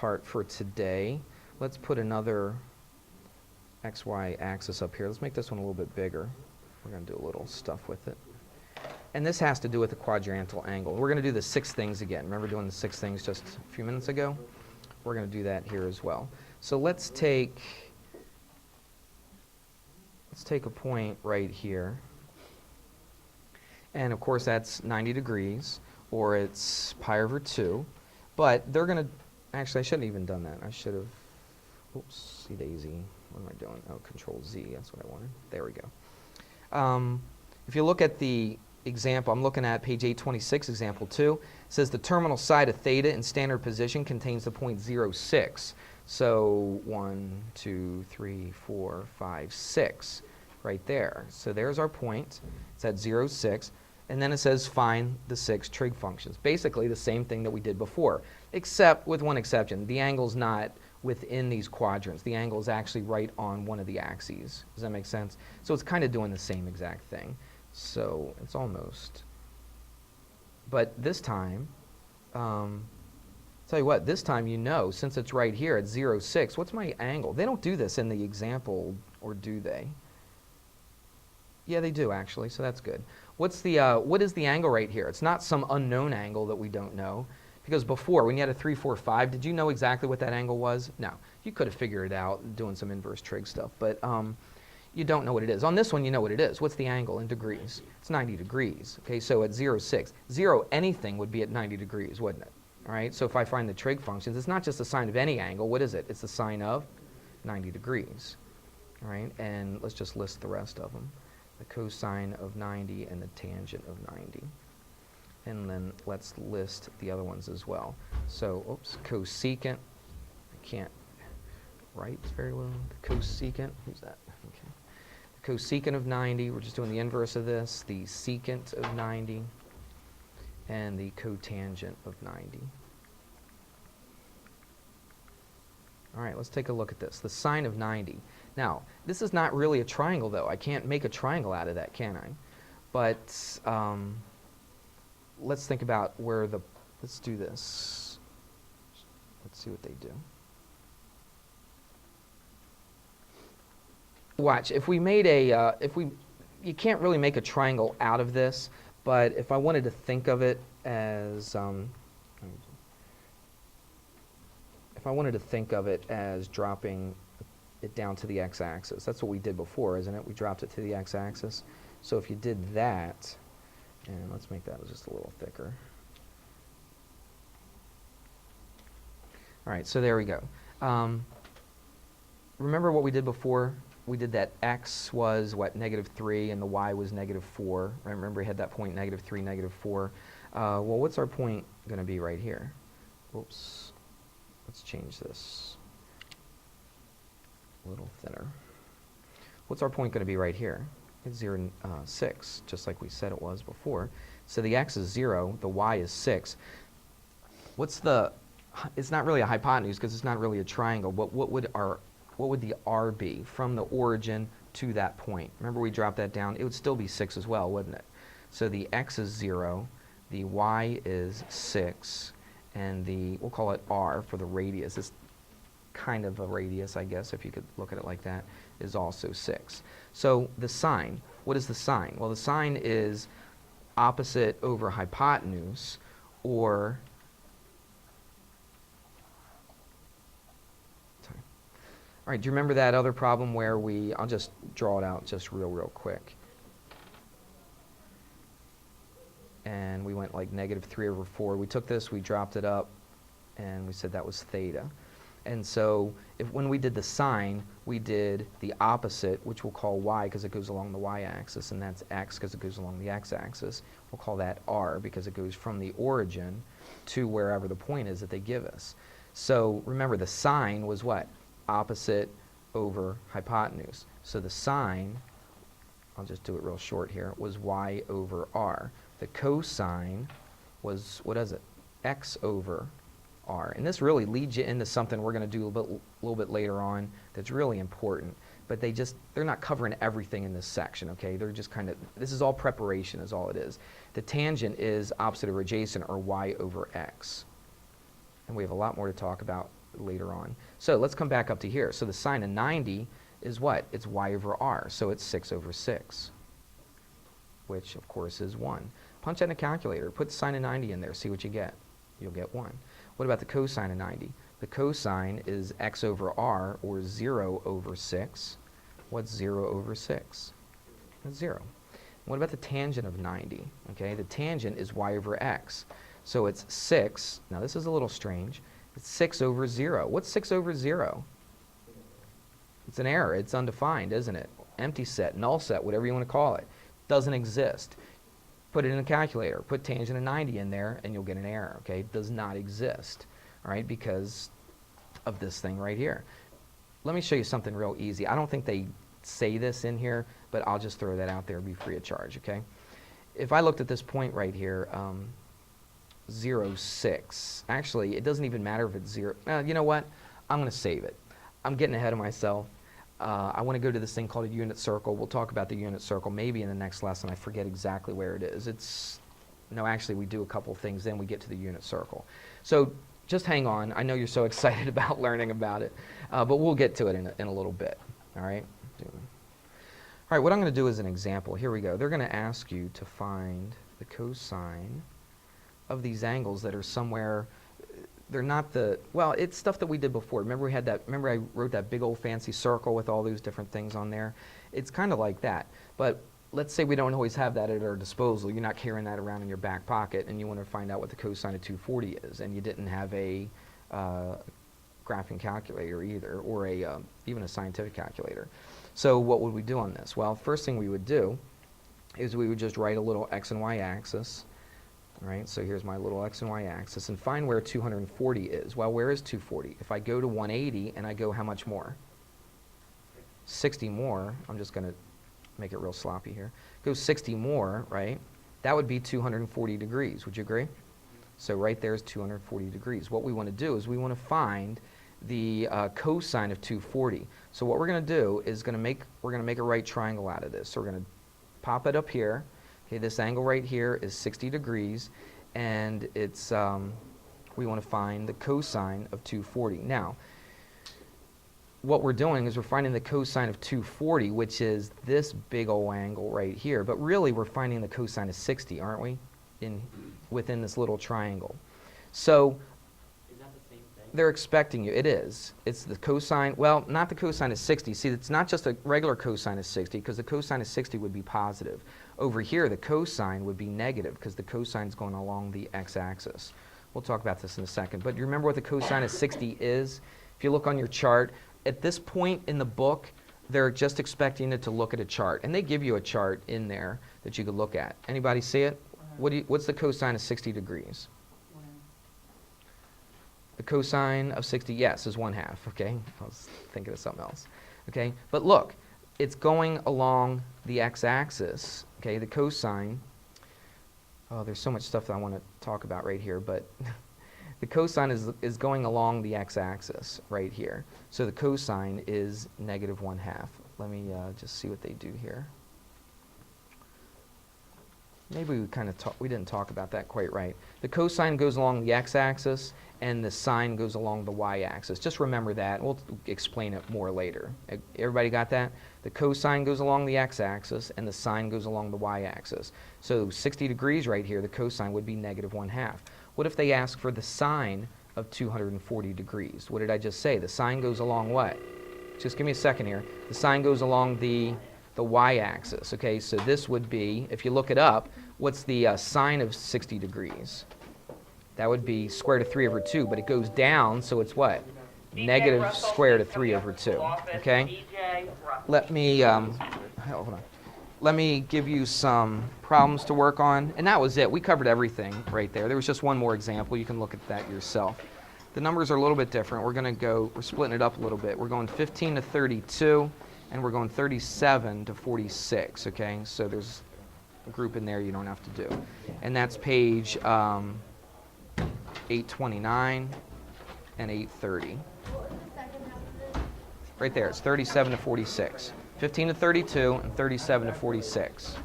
part for today. Let's put another XY axis up here. Let's make this one a little bit bigger. We're going to do a little stuff with it. And this has to do with the quadrantal angle. We're going to do the 6 things again. Remember doing the 6 things just a few minutes ago? We're going to do that here as well. So let's take a point right here. And of course that's 90 degrees, or it's pi over 2. But they're going to, actually I shouldn't have even done that. I should have, oops, see daisy. What am I doing? Oh, Control Z, that's what I wanted. There we go. If you look at the example, I'm looking at page 826, example 2. It says the terminal side of theta in standard position contains the point 0, 6. So 1, 2, 3, 4, 5, 6 right there. So there's our point. It's at 0, 6. And then it says find the 6 trig functions. Basically the same thing that we did before, except with one exception. The angle's not within these quadrants. The angle is actually right on one of the axes. Does that make sense? So it's kind of doing the same exact thing. So it's almost. But this time, tell you what, this time you know, since it's right here at 0, 6, what's my angle? They don't do this in the example, or do they? Yeah, they do actually, so that's good. What is the angle right here? It's not some unknown angle that we don't know. Because before, when you had a 3, 4, 5, did you know exactly what that angle was? No. You could have figured it out doing some inverse trig stuff, but you don't know what it is. On this one, you know what it is. What's the angle in degrees? It's 90 degrees. Okay, so at 0, 6. 0 anything would be at 90 degrees, wouldn't it? All right, so if I find the trig functions, it's not just the sine of any angle. What is it? It's the sine of 90 degrees. All right, and let's just list the rest of them. The cosine of 90 and the tangent of 90. And then let's list the other ones as well. So, oops, cosecant. I can't write very well. The cosecant, who's that? Okay. The cosecant of 90, we're just doing the inverse of this. The secant of 90 and the cotangent of 90. All right, let's take a look at this. The sine of 90. Now, this is not really a triangle, though. I can't make a triangle out of that, can I? But let's think about where the, let's do this. Let's see what they do. Watch, if we made a, you can't really make a triangle out of this, but if I wanted to think of it as, if I wanted to think of it as dropping it down to the x-axis, that's what we did before, isn't it? We dropped it to the x-axis. So if you did that, and let's make that just a little thicker. All right, so there we go. Remember what we did before? We did that x was, what, -3, and the y was -4. Remember we had that point -3, -4. Well, what's our point going to be right here? Oops. Let's change this a little thinner. What's our point going to be right here? It's 0, 6, just like we said it was before. So the x is 0, the y is 6. What's the, it's not really a hypotenuse because it's not really a triangle, but what would the r be from the origin to that point? Remember we dropped that down, it would still be 6 as well, wouldn't it? So the x is 0, the y is 6, and the, we'll call it r for the radius. It's kind of a radius, I guess, if you could look at it like that, is also 6. So the sine, what is the sine? Well, the sine is opposite over hypotenuse, or all right, do you remember that other problem where I'll just draw it out just real quick. And we went like -3/4. We took this, we dropped it up, and we said that was theta. And so when we did the sine, we did the opposite, which we'll call y because it goes along the y-axis, and that's x because it goes along the x-axis. We'll call that r because it goes from the origin to wherever the point is that they give us. So remember, the sine was what? Opposite over hypotenuse. So the sine, I'll just do it real short here, was y over r. The cosine was, what is it? X over r. And this really leads you into something we're going to do a little bit later on that's really important. But they're not covering everything in this section, okay? They're just kind of, this is all preparation is all it is. The tangent is opposite over adjacent, or y over x. And we have a lot more to talk about later on. So let's come back up to here. So the sine of 90 is what? It's y over r. So it's 6 over 6, which of course is 1. Punch that in a calculator. Put the sine of 90 in there. See what you get. You'll get 1. What about the cosine of 90? The cosine is x over r, or 0 over 6. What's 0 over 6? That's 0. What about the tangent of 90? Okay, the tangent is y over x. So it's 6. Now this is a little strange. It's 6 over 0. What's 6 over 0? It's an error. It's undefined, isn't it? Empty set, null set, whatever you want to call it. Doesn't exist. Put it in a calculator. Put tangent of 90 in there, and you'll get an error. Okay, it does not exist, all right, because of this thing right here. Let me show you something real easy. I don't think they say this in here, but I'll just throw that out there and be free of charge, okay? If I looked at this point right here, 0, 6. Actually, it doesn't even matter if it's 0. You know what? I'm going to save it. I'm getting ahead of myself. I want to go to this thing called a unit circle. We'll talk about the unit circle maybe in the next lesson. I forget exactly where it is. No, actually, we do a couple things, then we get to the unit circle. So just hang on. I know you're so excited about learning about it, but we'll get to it in a little bit, all right? All right, what I'm going to do is an example. Here we go. They're going to ask you to find the cosine of these angles that are somewhere. They're not the, well, it's stuff that we did before. Remember we had that, remember I wrote that big old fancy circle with all those different things on there? It's kind of like that. But let's say we don't always have that at our disposal. You're not carrying that around in your back pocket, and you want to find out what the cosine of 240 is, and you didn't have a graphing calculator either, or even a scientific calculator. So what would we do on this? Well, first thing we would do is we would just write a little x and y axis. All right, so here's my little x and y axis, and find where 240 is. Well, where is 240? If I go to 180 and I go how much more? 60 more. I'm just going to make it real sloppy here. Go 60 more, right? That would be 240 degrees. Would you agree? So right there is 240 degrees. What we want to do is we want to find the cosine of 240. So what we're going to do is we're going to make a right triangle out of this. So we're going to pop it up here. Okay, this angle right here is 60 degrees, and it's we want to find the cosine of 240. Now, what we're doing is we're finding the cosine of 240, which is this big old angle right here. But really, we're finding the cosine of 60, aren't we? Within this little triangle. So is that the same thing? they're expecting you. It is. It's the cosine. Well, not the cosine of 60. See, it's not just a regular cosine of 60, because the cosine of 60 would be positive. Over here, the cosine would be negative, because the cosine is going along the x-axis. We'll talk about this in a second. But you remember what the cosine of 60 is? If you look on your chart, at this point in the book, they're just expecting it to look at a chart. And they give you a chart in there that you could look at. Anybody see it? What's the cosine of 60 degrees? The cosine of 60, yes, is 1/2, okay? I was thinking of something else, okay? But look, it's going along the x-axis, okay? The cosine, oh, there's so much stuff that I want to talk about right here, but the cosine is going along the x-axis right here. So the cosine is -1/2. Let me just see what they do here. Maybe we didn't talk about that quite right. The cosine goes along the x-axis, and the sine goes along the y-axis. Just remember that. We'll explain it more later. Everybody got that? The cosine goes along the x-axis, and the sine goes along the y-axis. So 60 degrees right here, the cosine would be -1/2. What if they ask for the sine of 240 degrees? What did I just say? The sine goes along what? Just give me a second here. The sine goes along the y-axis. Okay, so this would be, if you look it up, what's the sine of 60 degrees? That would be square root of 3 over 2, but it goes down, so it's what? Negative square root of 3 over 2. Okay? Let me, hold on. Let me give you some problems to work on. And that was it. We covered everything right there. There was just one more example. You can look at that yourself. The numbers are a little bit different. We're splitting it up a little bit. We're going 15 to 32, and we're going 37 to 46, okay? So there's a group in there you don't have to do. And that's page 829 and 830. Right there, it's 37 to 46. 15 to 32 and 37 to 46.